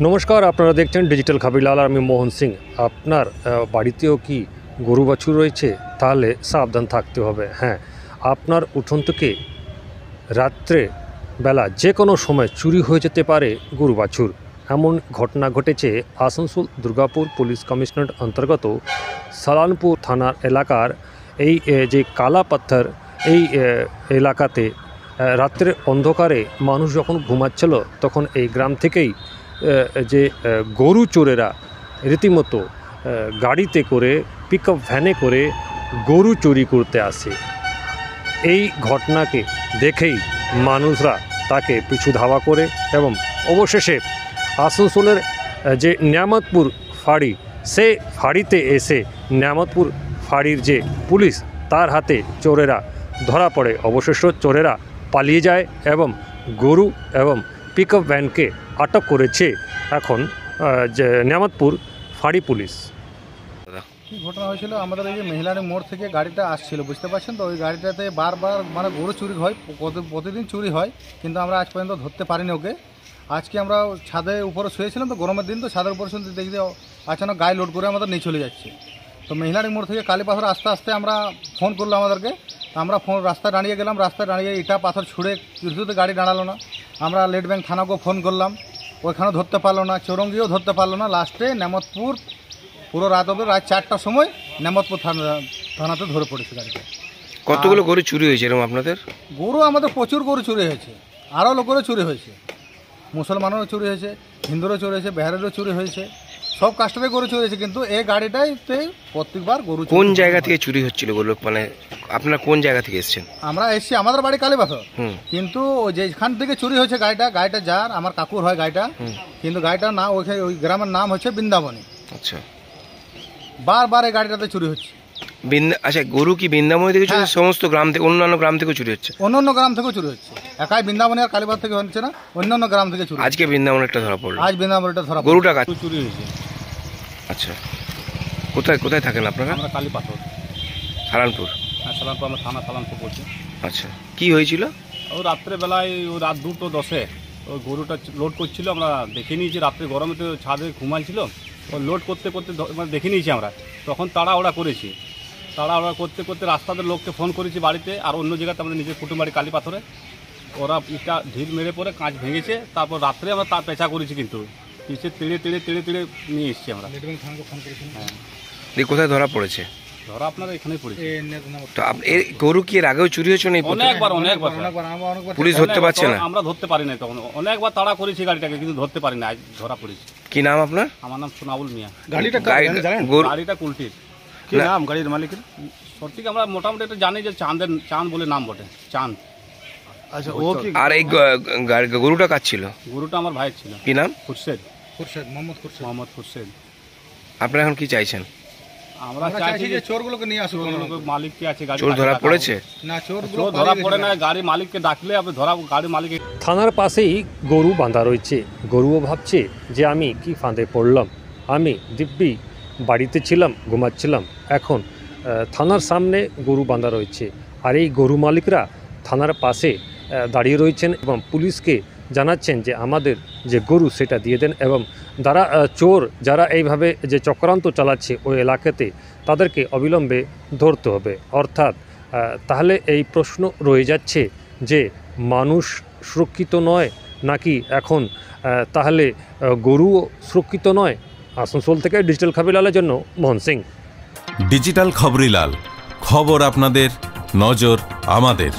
নমস্কার, আপনারা দেখছেন ডিজিটাল খাবিলাল আর আমি মোহন সিং। আপনার বাড়িতেও কি গরু বাছুর রয়েছে? তাহলে সাবধান থাকতে হবে। হ্যাঁ, আপনার উঠোন থেকে রাত্রে বেলা যে কোনো সময় চুরি হয়ে যেতে পারে গরু বাছুর। এমন ঘটনা ঘটেছে আসানসোল দুর্গাপুর পুলিশ কমিশনারেট অন্তর্গত সালানপুর থানার এলাকার এই যে কালা পাথর এই এলাকাতে রাত্রে অন্ধকারে মানুষ যখন ঘুমাচ্ছিল তখন এই গ্রাম থেকেই যে গরু চোরেরা রীতিমতো গাড়িতে করে পিকআপ ভ্যানে করে গরু চুরি করতে আসে। এই ঘটনাকে দেখেই মানুষরা তাকে পিছু ধাওয়া করে এবং অবশেষে আসানসোলের যে নিয়ামতপুর ফাঁড়ি, সে ফাঁড়িতে এসে নিয়ামতপুর ফাঁড়ির যে পুলিশ তার হাতে চোরেরা ধরা পড়ে। অবশেষে চোরেরা পালিয়ে যায় এবং গরু এবং পিকআপ ভ্যানকে আটক করেছে এখন যে নিয়ামতপুর ফাঁড়ি পুলিশ। কী ঘটনা হয়েছিল, আমাদের এই যে মহিলার মোড় থেকে গাড়িটা আসছিল, বুঝতে পারছেন তো, ওই গাড়িটাতে বারবার মানে গরু চুরি হয়, প্রতিদিন চুরি হয়, কিন্তু আমরা আজ পর্যন্ত ধরতে পারিনি ওকে। আজকে আমরা ছাদে উপরে শুয়েছিলাম, তো গরমের দিন তো ছাদের উপরে শুনতে দেখি আচানক গায়ে লোড করে আমাদের নিয়ে চলে যাচ্ছে। তো মহিলার মোড় থেকে কালী পাথর আস্তে আস্তে আমরা ফোন করলো আমাদেরকে, আমরা রাস্তায় দাঁড়িয়ে গেলাম, রাস্তায় দাঁড়িয়ে ইটা পাথর ছুঁড়ে কিছুতে গাড়ি দাঁড়ালো না। আমরা লেট ব্যাংক থানাকেও ফোন করলাম, ওইখানেও ধরতে পারলো না, চৌরঙ্গিও ধরতে পারলো না। লাস্টে নেমতপুর পুরো রাত অবধি, রাত 4টার সময় নেমতপুর থানাতে ধরে পড়েছে গাড়িটা। কতগুলো গরু চুরি হয়েছে এরকম আপনাদের? গরু আমাদের প্রচুর গরু চুরি হয়েছে, আরও লোকেরও চুরি হয়েছে, মুসলমানেরও চুরি হয়েছে, হিন্দুরও চুরি হয়েছে, বিহারেরও চুরি হয়েছে, সব কাস্টমে গরু চুরি হয়েছে। কিন্তু এই গাড়িটাইতে প্রত্যেকবার গরু। কোন জায়গা থেকে চুরি হচ্ছিল গরু? মানে আপনারা কোন জায়গা থেকে এসেছেন? আমরা এসছি, আমাদের বাড়ি কালীপাথর, কিন্তু যেখান থেকে চুরি হয়েছে গাড়িটা যার আমার কাকুর হয় গাড়িটা, কিন্তু গাড়িটার নাম ওই গ্রামের নাম হচ্ছে বৃন্দাবনী। আচ্ছা, বারবার এই গাড়িটাতে চুরি হচ্ছে। আচ্ছা, গরু কি বৃন্দাবনী থেকে চুরি? সমস্ত গ্রাম থেকে, অন্যান্য গ্রাম থেকেও চুরি হচ্ছে? অন্যান্য গ্রাম থেকেও চুরি হচ্ছে, একাই বৃন্দাবনী আর কালীপাথর থেকে হচ্ছে না, অন্যান্য গ্রাম থেকে চুরি। আজকে বৃন্দাবন একটা ধরা পড়লো। আজ বৃন্দাবনটা ধরা, গরুটা চুরি হয়েছে। আচ্ছা, কোথায় কোথায় থাকেন আপনারা? আমরা কালীপাথর, সালানপুর। হ্যাঁ সালানপুর, আমরা থানা সালানপুর বলছি। আচ্ছা, কি হয়েছিল? ও রাত্রেবেলায়, ও রাত 2:10 ওই গরুটা লোড করছিল, আমরা দেখে নিয়েছি। রাত্রে গরমে তো ছাদে ঘুমাইছিল, ও লোড করতে করতে মানে দেখে নিয়েছি আমরা। তখন তাড়াহুড়া করেছি, তাড়াহুড়া করতে করতে রাস্তাতে লোককে ফোন করেছি বাড়িতে, আর অন্য জায়গাতে আমাদের নিজের কুটুম বাড়ি কালীপাথরে। ওরা ইটা ঢিল মেরে পরে কাঁচ ভেঙেছে, তারপর রাত্রে আমরা তার পেঁচা করেছি, কিন্তু পিছিয়ে তেড়ে তেড়ে তেড়ে তেড়ে নিয়ে এসেছি আমরা। হ্যাঁ, কোথায় ধরা পড়েছে? ধরা আপনারা এখানেই পড়েছে। তো এই গরু কি এর আগেও চুরি হয়েছে? অনেকবার পুলিশ ধরতে পারছে না? আমরা ধরতে পারি না, তখন অনেকবার তাড়া করেছি গাড়িটাকে, কিন্তু ধরতে পারি না। আজ ধরা পড়েছি। কি নাম আপনার? আমার নাম সোনাবুল মিয়া। গাড়িটা কুলটির। কি নাম গাড়ির মালিকের? সঠিক আমরা মোটামুটি এটা জানি যে চাঁদ বলে নাম বটে, চাঁদ। আচ্ছা, ও কি? আর এই গরুটা কার ছিল? গরুটা আমার ভাইয়ের ছিল। কি নাম? খুরশেদ, মোহাম্মদ খুরশেদ। আপনারা এখন কি চাইছেন? আমরা চাইছি যে চোরগুলোকে নিয়ে আসুন। মালিক কি আছে গাড়ি? চোর ধরা পড়েছে না, চোর ধরা পড়ে না, গাড়ি মালিককে ডাকলে আপনি ধরা, গাড়ি মালিক। থানার পাশেই গরু বাঁধা রয়েছে। গরুও ভাবছে যে আমি কি ফাঁদে পড়লাম, আমি দিব্যি বাড়িতে ছিলাম, ঘুমাচ্ছিলাম, এখন থানার সামনে গরু বাঁধা রয়েছে। আর এই গরু মালিকরা থানার পাশে দাঁড়িয়ে রয়েছেন এবং পুলিশকে জানাচ্ছেন যে আমাদের যে গরু সেটা দিয়ে দেন, এবং যারা চোর, যারা এইভাবে যে চক্রান্ত চালাচ্ছে ওই এলাকাতে, তাদেরকে অবিলম্বে ধরতে হবে। অর্থাৎ তাহলে এই প্রশ্ন রয়ে যাচ্ছে যে মানুষ সুরক্ষিত নয় নাকি এখন তাহলে গরুও সুরক্ষিত নয়? আসানসোল থেকে ডিজিটাল খবরিলালের জন্য মোহন সিং। ডিজিটাল খবরিলাল, খবর আপনাদের, নজর আমাদের।